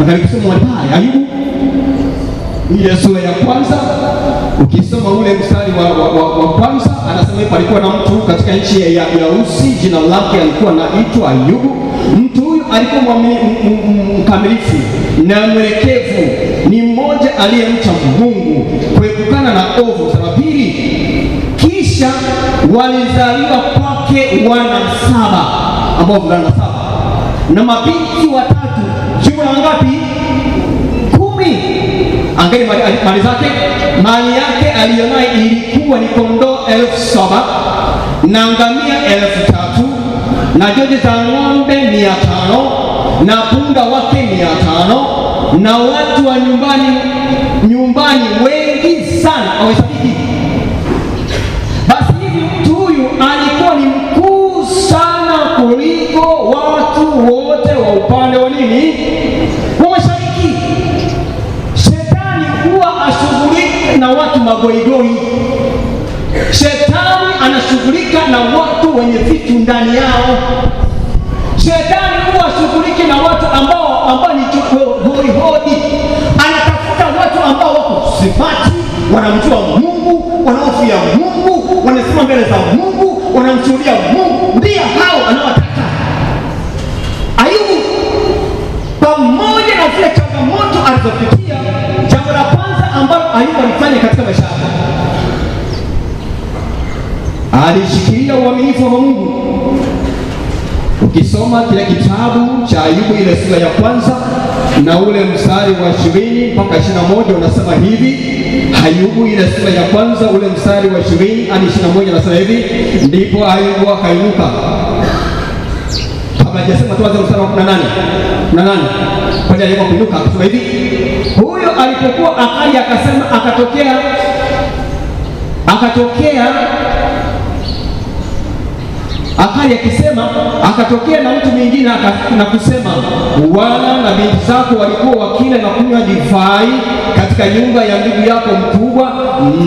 Angalia kusoma pale Ayubu ile sura ya kwanza, ukisoma ule mstari wa kwanza, anasema palikuwa na mtu katika nchi ya Usi, jina lake alikuwa anaitwa Ayubu. Mtu huyu alikuwa mkamilifu na mwelekevu, ni mmoja aliyemcha Mungu, kuepukana na ovu. Pili, kisha walizaliwa kwake wana 7 ambao vulana 7 na mabinti 3, jumla ngapi? 10. Angalia mali zake. Mali yake aliyonayo ilikuwa ni kondoo 7,000 na ngamia 3,000 na jojo za ng'ombe 500 na punda wake 500 na watu wa nyumbani wengi sana hawahesabiki. Basi hivi mtu huyu alikuwa ni mkuu sana kuliko watu wote wa upande wa nini? Wa mashariki. Shetani huwa ashughulika na watu magoigoi. Shetani anashughulika na watu wenye vitu ndani yao. Shetani huwa ashughuliki na watu ambao ni hoi. Anatafuta watu ambao wako sifati, wanamjua Mungu, wanaofia Mungu, wanasimama mbele za Mungu, wanamshuhudia Mungu. Ndio hao anaowataka. Ayubu, pamoja na zile changamoto alizopitia, jambo la kwanza ambalo Ayubu alifanya katika maisha yake, alishikilia uaminifu wa Mungu. Ukisoma kile kitabu cha Ayubu ile sura ya kwanza na ule mstari wa 20 mpaka 21, unasema hivi. Ayubu ile sura ya kwanza ule mstari wa 20 hadi 21 unasema hivi: ndipo Ayubu akainuka. Kabla hajasema tuanze mstari wa 18 kwa Ayubu akainuka akasema hivi: huyo alipokuwa akaja akasema, akatokea na mtu mwingine na kusema, wana na binti zako walikuwa wakila na kunywa divai katika nyumba ya ndugu yako mkubwa,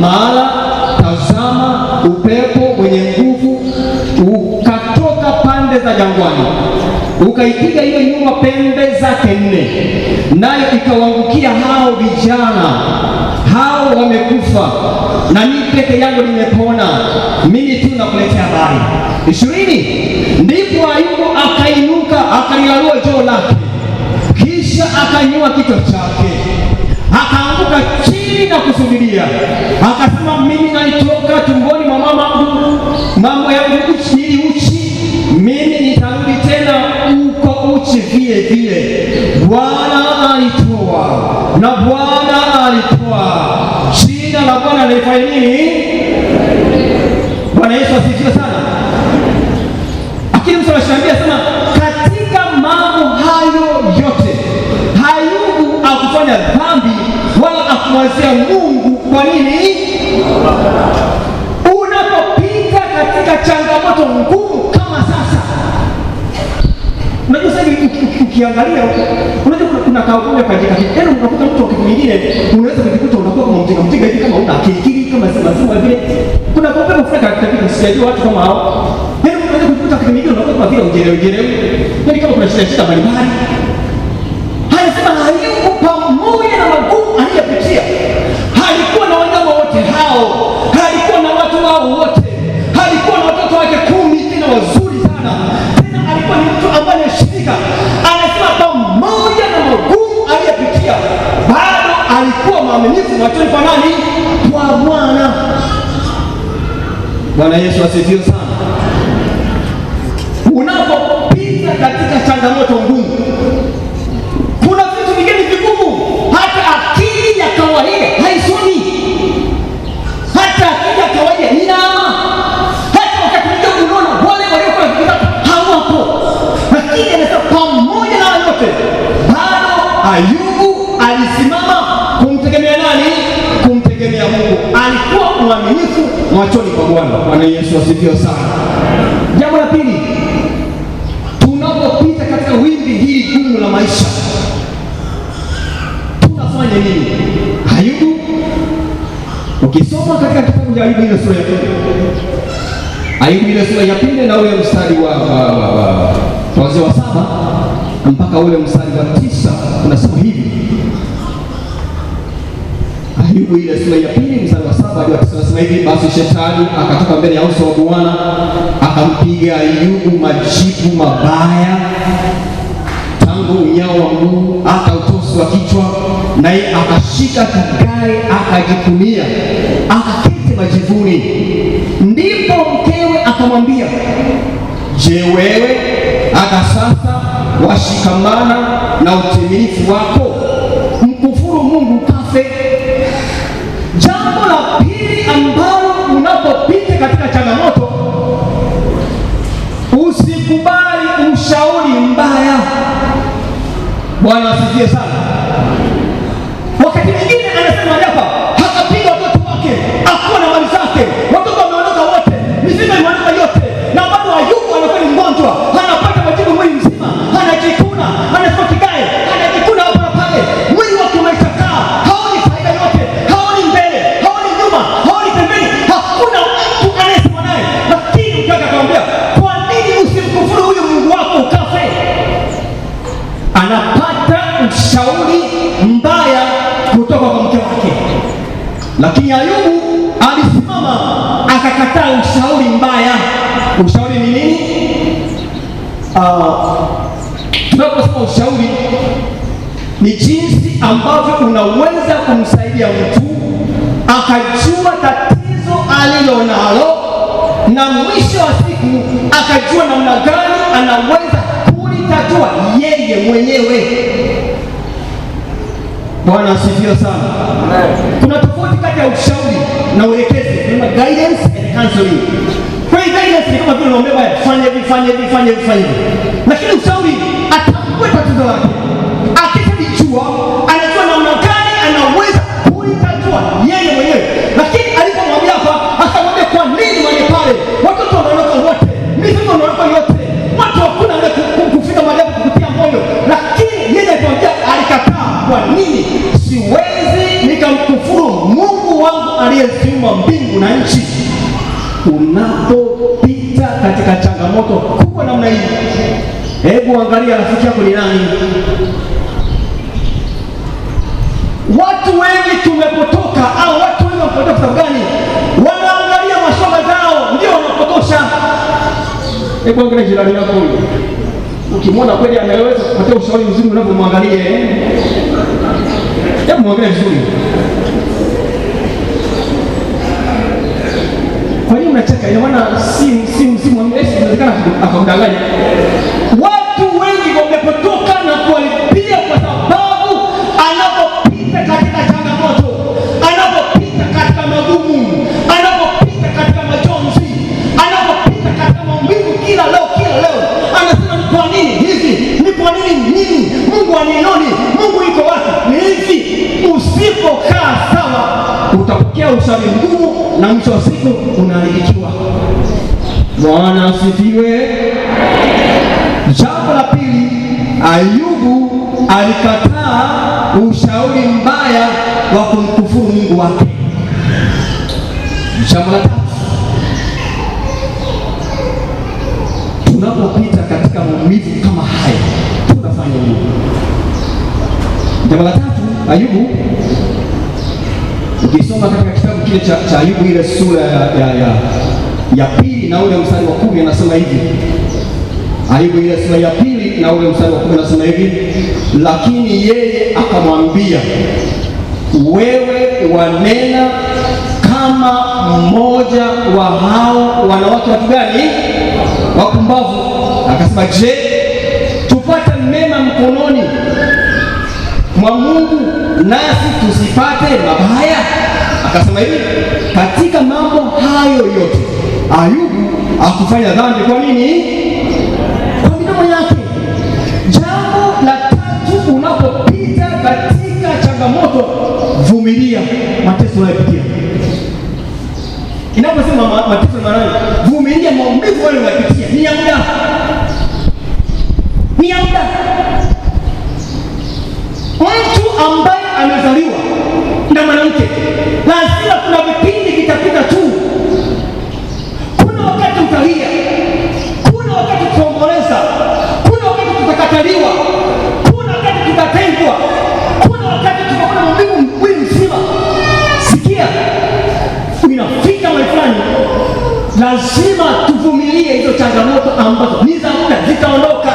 mara tazama, upepo mwenye nguvu ukatoka pande za jangwani, ukaipiga hiyo nyumba pembe zake 4, nayo ikawaangukia hao vijana. Hao wamekufa na mimi peke yangu nimepona, mimi tu nakuletea habari. 20, ndipo Ayubu akainuka akalilalua joo lake, kisha akanyua kichwa chake, akaanguka chini na kusujudia, akasema, mimi nalitoka tumboni mwa mama yangu uchi, mimi nitarudi tena uko uchi vile vile. Bwana alitoa na Bwana alitoa, jina la Bwana lifanye nini? Bwana Yesu asifiwe sana. Lakini mshawaambia sana, katika mambo hayo yote Ayubu hakufanya dhambi wala akumwazia Mungu. Kwa nini? Unapopita katika changamoto ngumu kama sasa, unajua sasa ukiangalia, unajua kuna kauli kwa jika tena, unakuta mtu mwingine unaweza kujikuta unakuwa kama mjinga hivi, kama una akili kama sema vile. Kuna kauli fulani katika sijajua watu kama hao, unaweza kujikuta kitu kingine unakuwa kama vile ujerewe, yani kama kuna shida mbalimbali. Haya, sema Ayubu pamoja na magumu aliyopitia, alikuwa na wanyama wote hao, alikuwa na watu wao wote, alikuwa na watoto wake 10 tena wazuri sana, tena alikuwa ni mtu ambaye anashirika. Anasema pamoja na magumu aliyopitia, bado alikuwa mwaminifu machoni pa nani? Kwa Bwana. Bwana Yesu asifiwe sana. Unapopita katika changamoto ngumu, kuna vitu vingine vigumu, hata akili ya kawaida haisoni, hata akili ya kawaida inaama, hata wakati mwingine unaona wale waliokuwa wakipita hawapo, lakini anasema pamoja na yote bado Ayubu alisimama kumtegemea nani? Kumtegemea Mungu. Alikuwa mwaminifu machoni kwa Bwana. Bwana Yesu asifiwe sana. Jambo la pili, tunapopita katika wimbi hili gumu la maisha, tunafanya nini? Ayubu, ukisoma katika kitabu cha Ayubu ile sura ya 2, Ayubu ile sura ya 2 na ule mstari wa 7, mpaka ule mstari wa 9 unasema hivi. Ayubu ile sura ya 2 mstari wa 7 hadi 9 unasema hivi: basi shetani akatoka mbele ya uso wa Bwana akampiga Ayubu majipu mabaya, tangu unyao wa mguu hata utosi wa kichwa, naye akashika kigae akajikunia akaketi majivuni. Ndipo mkewe akamwambia, je, wewe hata sasa washikamana na utimilifu wako? Mkufuru Mungu kafe. Jambo la pili ambalo unapopita katika changamoto, usikubali ushauri mbaya. Bwana asifiwe sana. Wakati mwingine anasema hapa, hakapiga watoto wake, akuwa na mali zake, watoto wameondoka wote, mizigo imeondoka yote, na bado Ayubu anakuwa ni mgonjwa, anapata majibu mwili mzima, anajikuna, anatoka kigae, anajikuna hapa na pale, mwili wake umechakaa, haoni faida yote, haoni mbele, haoni nyuma, haoni pembeni, hakuna mtu anayesema naye. Lakini mkaka akamwambia, kwa nini usimkufuru huyu Mungu wako ukafe? Anapata ushauri mbaya kutoka kwa mke wake, lakini Ayubu alisimama akakataa ushauri mbaya. Ushauri ni nini? Tunaposema ushauri ni jinsi ambavyo unaweza kumsaidia mtu akajua tatizo alilo nalo, na mwisho wa siku akajua namna gani anaweza kulitatua yeye mwenyewe. Bwana asifiwe sana. Kuna tofauti kati ya ushauri na uelekezi. Kuna guidance and counseling. Kwa hiyo guidance ni kama vile unaomba fanya hivi, fanya hivi, fanya hivi, fanya hivi. Lakini ushauri atambue tatizo lake. Akishajua, anajua namna gani anaweza kulitatua yeye mwenyewe. Lakini alipomwambia hapa, akamwambia kwa nini wale pale watoto wanaondoka wote, mizigo wanaondoka yote, watu hakuna ile kufika mahali kukutia moyo. Lakini yeye akamwambia, alikataa. Kwa nini? Siwezi nikamkufuru Mungu wangu aliyeziumba mbingu na nchi. Unapopita katika changamoto kubwa namna hii, hebu angalia rafiki yako ni nani. Watu wengi tumepotoka, au watu wengi wamepotoka sababu gani? Wanaangalia mashoga zao, ndio wanapotosha. Hebu angalia jirani yako huyo, ukimwona kweli anaweza kupatia ushauri mzuri, unapomwangalia hebu mwangalie vizuri. Kwa nini unacheka? Ina maana si mwamesi inawezekana akamdanganya. Watu wengi wamepotoka na kuharibia kwa sababu anapopita katika changamoto, anapopita katika magumu, anapopita katika majonzi, anapopita katika maumivu kila leo, anasema ni kwa nini hivi? Ni kwa nini? Mungu anioni? Mungu yuko wapi? Ni hivi. Usipokaa sawa, utapokea ushauri mgumu na mwisho wa siku unaharibikiwa. Bwana asifiwe. Jambo la pili, Ayubu alikataa ushauri mbaya wa kumkufuru Mungu wake. Jambo la tatu, tunapopita katika maumivu kama haya tunafanya nini? Jambo la tatu, Ayubu, ukisoma katika kitabu kile cha Ayubu ile sura ya 2 na ule mstari wa 10 anasema hivi. Ayubu ile sura ya 2 na ule mstari wa 10 anasema hivi: lakini yeye akamwambia, wewe wanena kama mmoja wa hao wanawake watu gani? Wapumbavu. Akasema, je, tupate mema mkononi mwa Mungu nasi tusipate mabaya? Akasema hivi, katika mambo hayo yote Ayubu hakufanya dhambi. Kwa nini? Kwa midomo yake. Jambo la tatu, unapopita katika changamoto, vumilia mateso unayopitia. Inaposema mateso maana, vumilia maumivu wale unayopitia. Ni ya muda. Mtu ambaye amezaliwa na mwanamke, lazima kuna vipindi kitapita tu. Kuna wakati utalia, kuna wakati utaomboleza, kuna wakati tutakataliwa, lazima tuvumilie hizo changamoto ambazo ni za muda, zitaondoka.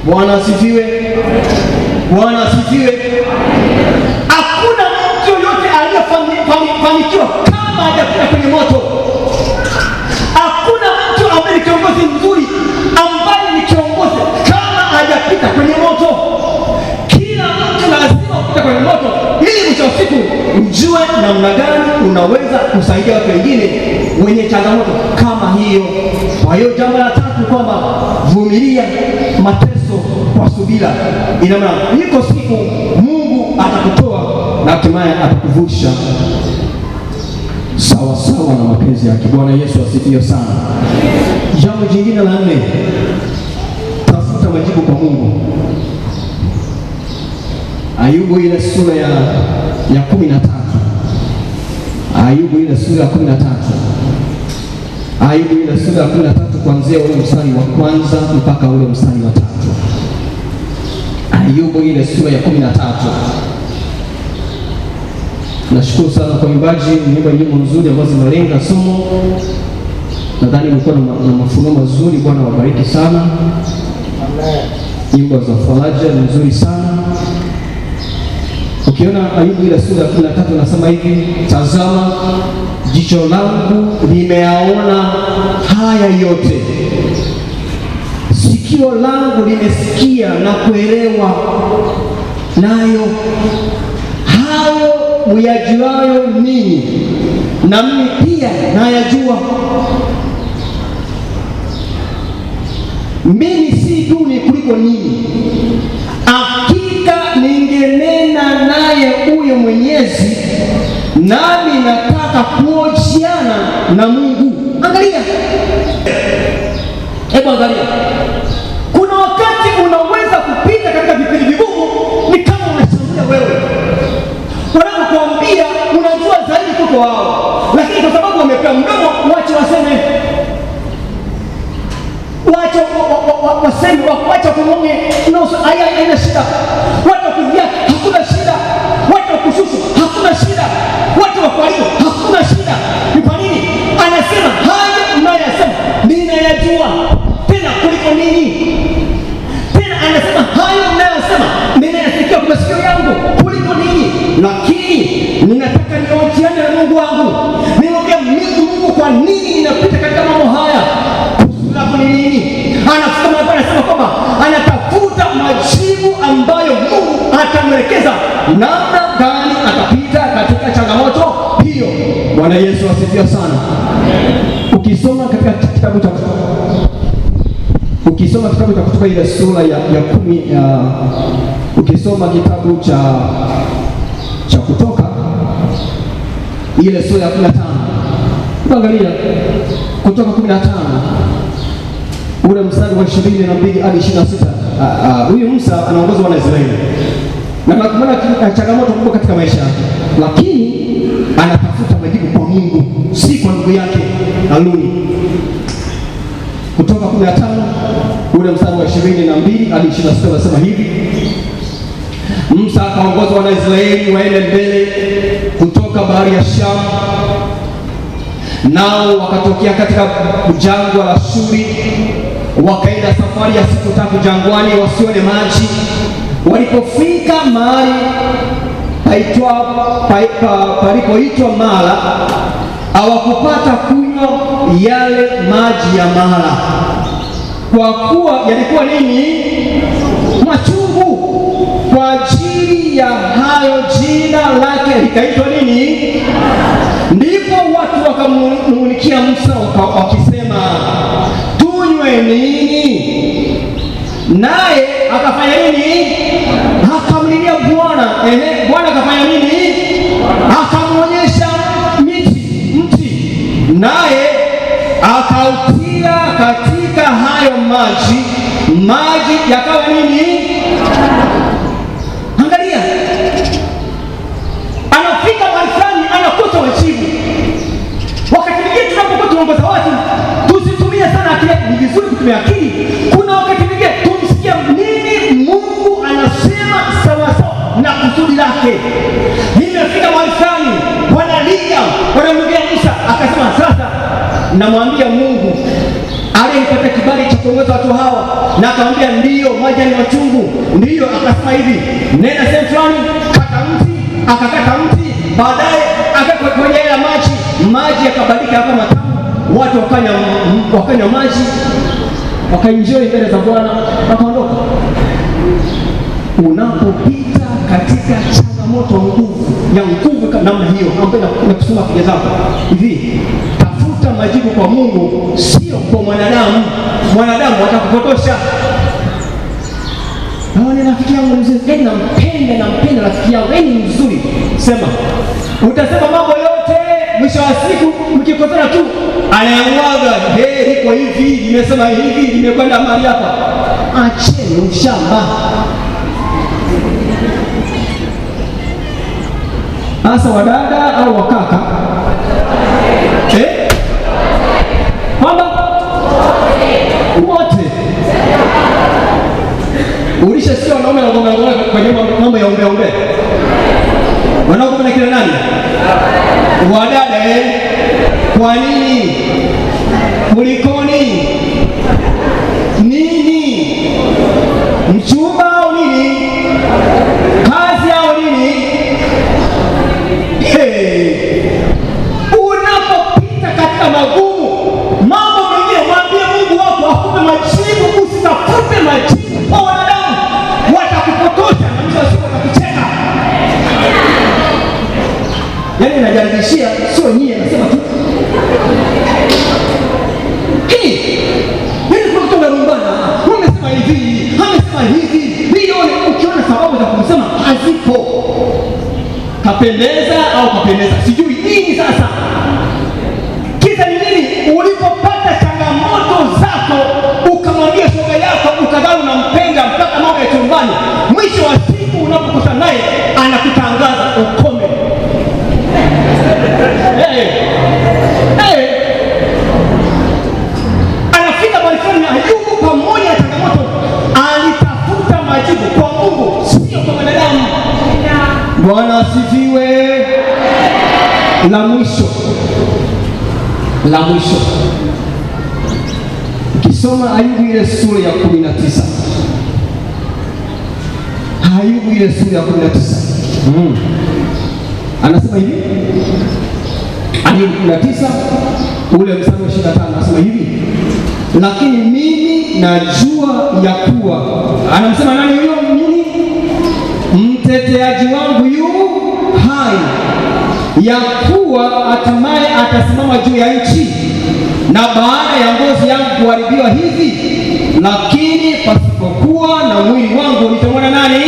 Bwana asifiwe. Bwana asifiwe. Hakuna mtu yoyote aliyefanikiwa kama hajapita kwenye moto. Hakuna mtu ambaye ni kiongozi mzuri, ambaye ni kiongozi kama hajapita kwenye moto. Kila mtu lazima upite kwenye moto ili mwisho wa siku ujue namna gani unaweza kusaidia watu wengine wenye changamoto kama hiyo. Kwa hiyo jambo la tatu kwamba vumilia mateso kwa subira. Ina maana iko siku Mungu atakutoa na hatimaye atakuvusha sawa sawa na mapenzi yake. Bwana Yesu asifiwe sana. Jambo jingine la 4, tafuta majibu kwa Mungu. Ayubu ile sura ya 13. Ayubu ile sura ya 13. Ayubu ile sura ya 13 kuanzia ule mstari wa kwanza mpaka ule mstari wa 3. Ayubu ile sura ya 13. Nashukuru sana kwa imbaji, nyimbo nzuri ambazo zinalenga somo. Nadhani mlikuwa na mafunuo mazuri. Bwana wabariki sana. Amen. Nyimbo za faraja nzuri sana. Ukiona Ayubu ile sura ya 13 nasema hivi, tazama jicho langu limeyaona haya yote, sikio langu limesikia na kuelewa nayo hayo muyajuayo ninyi, na mimi pia nayajua. Mimi si duni kuliko ninyi, hakika ningenena naye huyo Mwenyezi, nami nataka kuojiana na Mungu. Angalia, hebu angalia. Kuna wakati unaweza kupita katika vipindi vigumu, ni kama unashambulia wewe. Wanakuambia unajua zaidi kuliko wao, lakini kwa sababu wamepewa mdomo, wache waseme. Wacha waseme, wacha kumonge, haina shida. Wacha kuvia, hakuna shida. Wacha kushushu, hakuna shida. Wacha wakwalimu, hakuna shida. Ni kwa nini? Anasema haya mnayosema ninayajua tena kuliko ninyi. Tena anasema haya mnayosema ninayasikia kwa masikio yangu kuliko ninyi. Lakini ninataka nihojiane na Mungu wangu. Niombe Mungu, kwa nini ninapita katika mambo haya? Kusudi ni nini? Anasema kwamba anatafuta majibu ambayo Mungu atamwelekeza namna gani atapita katika changamoto hiyo. Bwana Yesu asifiwe sana. Ukisoma katika kitabu cha Kutoka ile sura ya 10, ukisoma kitabu cha Kutoka ile sura ya 15, angalia Kutoka 15 ule mstari wa 22 hadi 26. Huyu Musa anaongoza wana Israeli na anakumana changamoto kubwa katika maisha yake, lakini anatafuta majibu kwa Mungu, si kwa ndugu yake Haruni. Kutoka 15 ule mstari wa 22 hadi 26 anasema hivi: Musa akaongoza wana Israeli waende mbele kutoka bahari ya Shamu, nao wakatokea katika jangwa la Shuri, wakaenda safari ya siku 3 jangwani wasione maji. Walipofika mahali palipoitwa Mara, hawakupata kunywa yale maji ya Mara, kwa kuwa yalikuwa nini? Machungu. Kwa ajili ya hayo jina lake likaitwa nini? Ndipo watu wakamnung'unikia Musa wakisema, tunywe nini? Naye akafanya nini? Akamlilia Bwana. Bwana akafanya nini? Akamwonyesha mti, naye akautia katika hayo maji yakawa nini? Angalia, anafika mahali fulani anakosa wajibu. Wakati mwingine tunapokuwa tunaongoza watu, tusitumie sana akili. Ni vizuri kutumia akili. Kuna wakati mwingine tumsikie nini Mungu anasema sawa sawa na kusudi lake. Nimefika mahali fulani, wanalia kibali cha kuongoza watu hawa, na akamwambia ndio, maji ni machungu. Ndio akasema hivi, nenda sehemu fulani, kata mti. Akakata mti, baadaye akaweka kwenye ile maji yakabadilika hapa matamu, watu wakanywa maji, wakaenjoy mbele za Bwana, wakaondoka. Unapopita katika changamoto nguvu namna hiyo, na kusema kija zako hivi, tafuta majibu kwa Mungu, sio kwa mwanadamu. Mwanadamu atakupotosha. Naona rafiki yangu mzuri, nampenda rafiki yangu, ni mzuri. Sema, utasema mambo yote, mwisho wa siku mkikosana tu anaamwaga, iko hivi, nimesema hivi, nimekwenda mahali hapa. Acheni ushamba. Hasa wadada au wakaka, kwamba wote ulishasikia wanaume wanagombana kwenye mambo ya ombe. Wanagombana kila nani? Wadada. Kwa nini? Kulikoni? Nini? Mchumba au nini? Kazi au nini? Unapopita katika magumu, mambo mengine, mwambie Mungu wako akupe majibu. Usitafute majibu kwa wanadamu, watakupotosha na mwisho wa siku watakucheka. Yaani najaribishia, sio nyie, nasema tu. Yaani kuna mtu anarumbana, amesema hivi, amesema hivi. Hiyo ukiona sababu za kumsema hazipo. Kapendeza au kapendeza, sijui nini sasa. Kisa ni nini? Ulipopata changamoto zako, ukamwambia shoga yako, ukadhani unampenda mpaka mambo ya chumbani, mwisho wa siku unapokutana naye anakutangaza ukome. Anafika mahali fulani, Ayubu pamoja na changamoto alitafuta majibu kwa Mungu, sio kwa wanadamu. Bwana asifiwe. La mwisho, ukisoma Ayubu ile sura ya 19, Ayubu ile sura ya 19, anasema hivi, Ayubu 19 ule mstari wa 25, anasema hivi, lakini mimi najua ya kuwa, anamsema nani huyo? Mteteaji wangu yu hai, ya kuwa hatimaye atasimama juu ya nchi, na baada ya ngozi yangu kuharibiwa hivi, lakini pasipokuwa na mwili wangu nitamwona nani?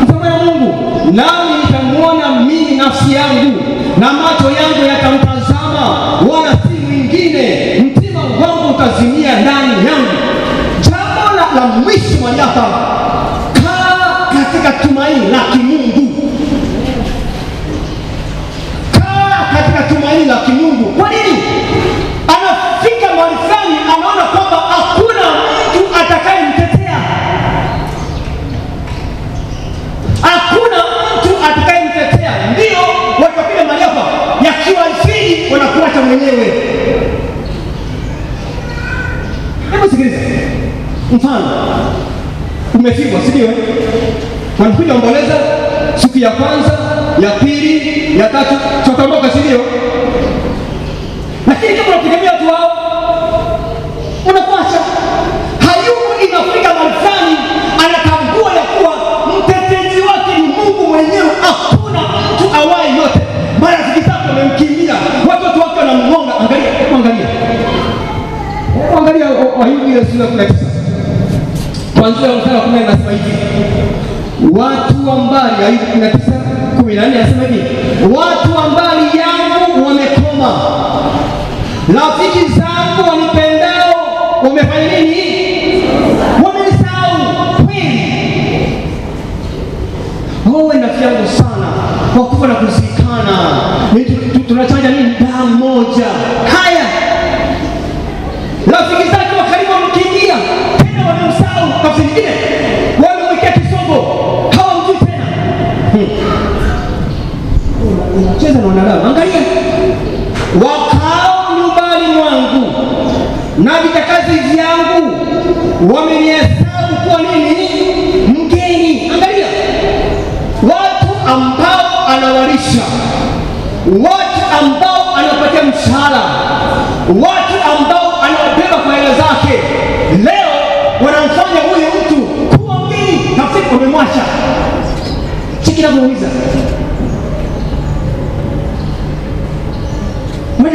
Nitamwona Mungu, nami nitamwona mimi nafsi yangu, na macho yangu yatamtazama, wala si mwingine. Mtima wangu utazimia ndani yangu. Jambo la mwisho mwaliapa, katika tumaini la kimungu. Kaa katika tumaini la kimungu. Kwa nini? Anafika mahali fulani, anaona kwamba hakuna mtu atakayemtetea. Hakuna mtu atakayemtetea. Ndio watu wakile mahali hapa, yakiwa zidi wanakuacha mwenyewe. Hebu sikiliza. Mfano, umefika, si ndio? Wanakuja omboleza siku ya kwanza, ya pili, ya tatu, tutaondoka, si ndio? Lakini kama unategemea tu wao, unakuacha. Ayubu inafika mahali fulani, anatambua ya kuwa mtetezi wake ni Mungu mwenyewe. Hakuna mtu awaye yote. Marafiki zake wamemkimbia, watoto wake wanamngonga. Angalia Ayubu ile sura ya 19. Kwanza mstari wa 10 anasema hivi, watu wa mbali, Ayubu 19:14 anasema hivi, watu wa mbali yangu wamekoma, rafiki zangu wanipendao wamefanya nini? Wamenisahau. Kweli wewe rafiki yangu sana, kwa kufa na kuzikana, tunachanja nini? Damu moja. Haya, rafiki zake wa karibu wamkimbia, tena wamemsahau. Nafsi nyingine wamemwekea kisogo, hawamjui tena. Unacheza na wanadamu. Angalia, wakao nyumbani mwangu na vitakazi vyangu mshahara, watu ambao anawabeba kwa hela zake, leo wanamfanya huyu mtu kuwa mgeni, tafsiri wamemwacha. Cheki navyouliza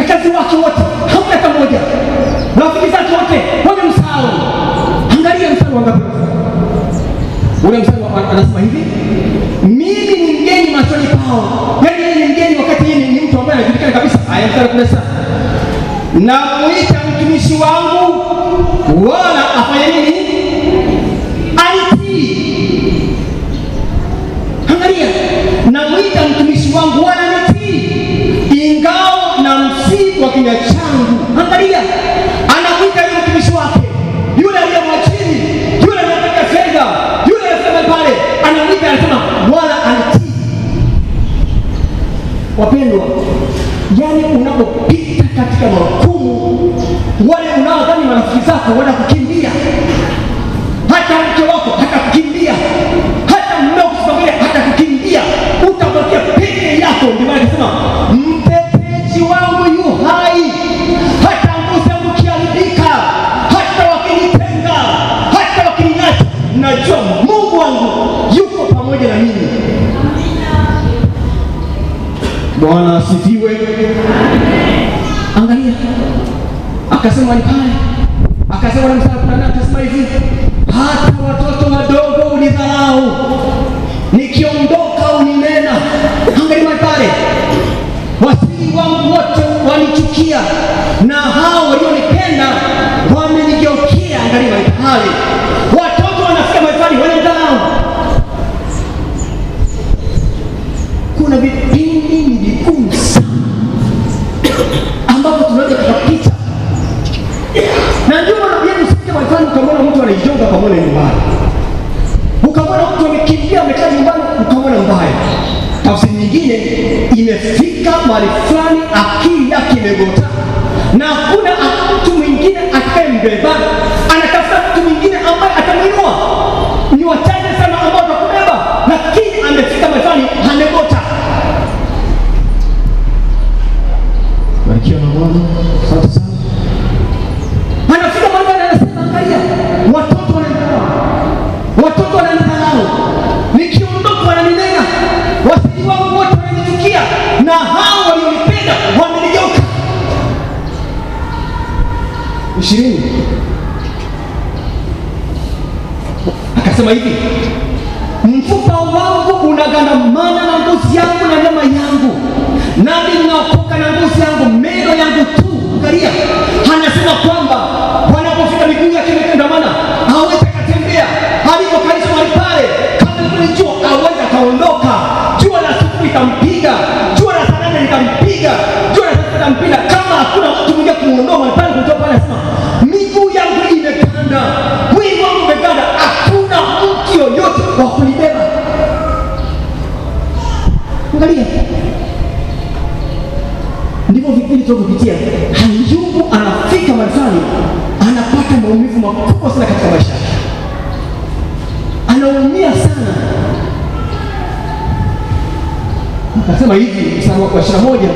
kazi wake wote, hamna hata mmoja. Rafiki zake wote wamemsahau. Angalia mstari wa ngapi? Ule mstari anasema hivi, mimi ni mgeni machoni pao. Yaani yeye ni mgeni wakati yeye ni mtu ambaye anajulikana kabisa. Aya mstari 19. Na muita mtumishi wangu wala afanye nini? Anitii. Angalia, na muita mtumishi wangu wala anitii, ingao na msii kwa kinywa changu. Angalia, anamuita yule mtumishi wake, yule aliyemwachili, yule anayepata fedha, yule anasema pale, anamuita, anasema wala anitii. Wapendwa, yani unapopita katika mahukumu, wale unaodhani marafiki zako wanakukimbia, hata mke wako hatakukimbia, hata mmeo kusimamia hatakukimbia, utabakia peke yako. Ndio maana akasema mtetezi wangu yu hai, hata nguvu yangu kiharibika, hata wakinitenga, hata wakiniacha, najua Mungu wangu yuko pamoja na mimi. Bwana asifiwe. Angalia, akasema ni pale, akasema na mstari akasema hivi, hata watoto wadogo unidharau, nikiondoka uninena. Angalia pale, wasiri wangu wote wanichukia, na hao walionipenda wamenigeukia. Angalia pale, watoto wanafika mahali wanidharau. Kuna vipindi vigumu sana ambapo tunaweza kupita, na ndio maana Biblia inasema kwa mfano, ukamwona mtu anajijonga pamoja nyumbani, ukamwona mtu amekimbia amekaa nyumbani, ukamwona mbaya. Tafsiri nyingine, imefika mahali fulani akili yake imegota, na kuna mtu mwingine atakayembeba, anatafuta mtu mwingine ambaye atamwinua. Ni wachache sana ambao watakubeba, lakini amefika mahali fulani amegota. Barikiwa na Bwana. Asante sana. Anafika mahali anasema, angalia, watoto wananidharau, watoto wananidharau, nikiondoka wananinena, wasiri wangu wote wananichukia, na hao walionipenda wamenigeuka. 20. Akasema hivi, mfupa wangu unagandamana na ngozi yangu na nyama yangu, nami ninaokoka na ngozi yangu, meno yangu tu. Angalia, anasema kwamba wanapofika miguu yake imekandamana, hawezi akatembea. Alipokalishwa mahali pale, kama vile jua hawezi akaondoka. Jua la asubuhi litampiga, jua la saa 8 litampiga, jua la saa 9 litampiga, kama hakuna mtu mwingine kumuondoa mahali pale kutoka pale. Anasema miguu yangu imekanda, mwili wangu umekanda, hakuna mtu yoyote wa kunibeba. Angalia, ndivyo vipindi tunavyopitia. Ayubu anafika mahali anapata maumivu makubwa sana katika maisha yake, anaumia sana. Akasema hivi, mstari wa 21,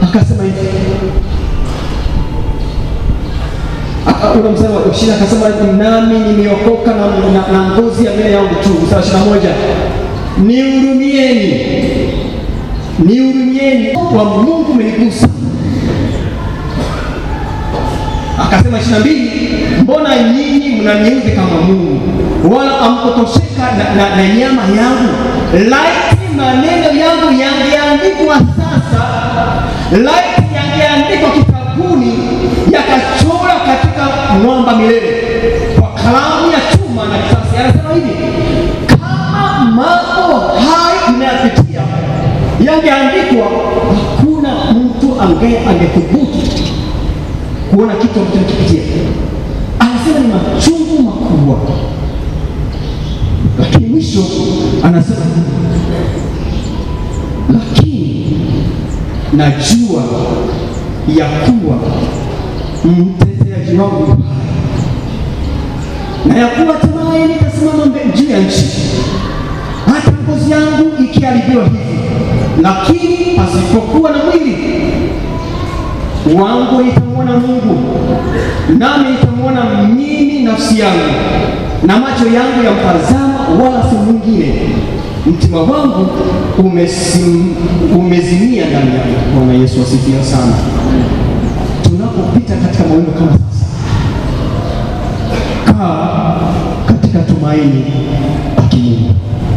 akasema hivi, ule mstari wa 20, akasema nami nimeokoka na ngozi ya meno yangu tu. Mstari wa 21, nihurumieni, nihurumieni, kwa Mungu umenigusa. Akasema 22, mbona nyinyi mnaniudhi kama Mungu, wala hamkutosheka na nyama yangu? Laiti maneno yangu yangeandikwa sasa, laiti yangeandikwa kitabuni, yakachora katika mwamba milele kwa kalamu ya chuma na kisasi. Anasema hivi, kama mambo haya mnayapitia yangeandikwa, hakuna mtu angethubutu kuona kitu ambacho kipitia. Anasema ni machungu makubwa, lakini mwisho anasema, lakini najua ya kuwa mteteaji wangu hai, na ya kuwa hatimaye nitasimama juu ya nchi, hata ngozi yangu ikiharibiwa hivi, lakini pasipokuwa na mwili. wangu itamwona Mungu, nami itamwona mimi nafsi yangu, na macho yangu yamtazama wala si mwingine. Mtima wangu umezimia ndani yangu. Bwana Yesu asifiwe sana. Tunapopita katika mawingu kama sasa, kaa katika tumaini.